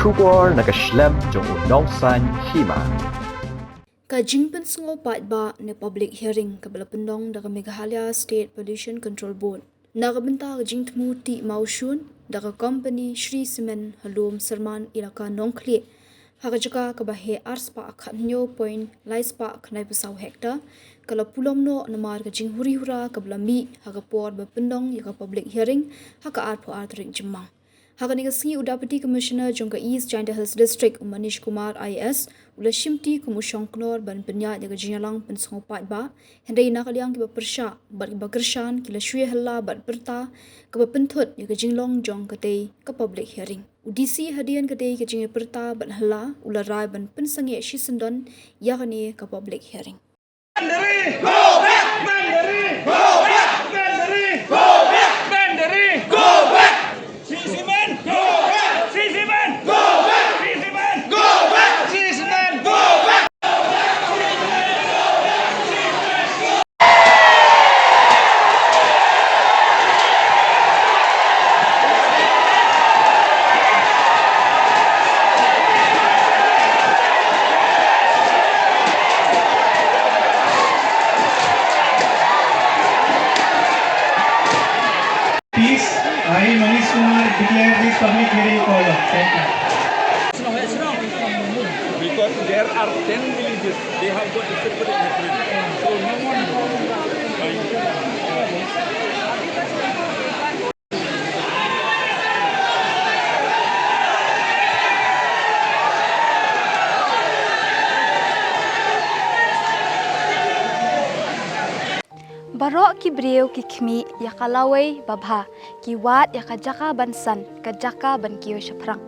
Shubor nakaslem jong unongsan Hima. Ka Jingpynlong ba ne public hearing ka Pulom daga Meghalaya State Pollution Control Board. Nagabenta ka Jingmih ti mausun daga company Shri Cement halom Sarman ilaka Nongkli. Hakajaka ka bahe arspa akhanyo point laispa akhnai pasaw hektar. Kala Pulom no Namar ka Huri Hura ka blami hakapor ba pendong yaka public hearing haka arpo artrik Jingmih. Haka singi Udapati Commissioner Jongka East Giant Hills District Manish Kumar IS ula shimti kumusyong knor ban penya daga Jingpynlong pensopat ba hendai nakaliang kiba persya bat kiba kershan kila shwe halla bat perta kiba penthut daga Jingpynlong jong katei ka public hearing. UDC hadian katei ka Jingpynlong perta bat halla ula rai ban pensange shisendon yakani ka public hearing. Bandari, go back! Bandari, go back! Bandari, go back! Bandari, go back! Seaman, go back! Seaman, go back! Seaman, go back! Seaman, go back! Please, I, Manish Kumar, declare this public hearing called off. Thank you. Because there are 10 villages, they have got a separate agreement. So no one Barok ki breu ki khmi ya kalawai babha ki wat ya kajaka bansan kajaka ban kiyo shaprang.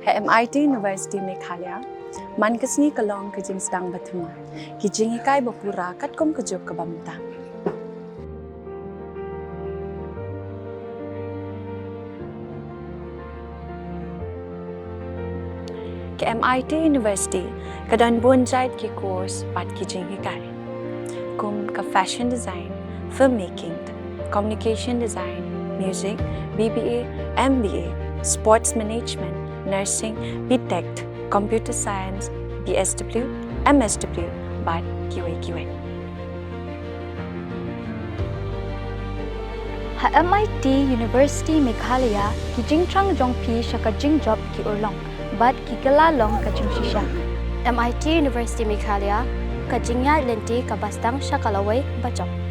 MIT University Meghalaya man kasni kalong ka jing stang bathuma ki jingikai bapura katkom kajok ka bamta. Ke MIT University kadan bonjait ki course pat ki jingikai kum ka fashion design, filmmaking, communication design, music, BBA, MBA, sports management, nursing, BTech, computer science, BSW, MSW, but QA. Ha MIT University Meghalaya ki jingtrang jongpi shaka jingjob ki urlong but ki kalalong ka jingshisha. MIT University Meghalaya ka jingya lenti ka bastang syakalawai bacok.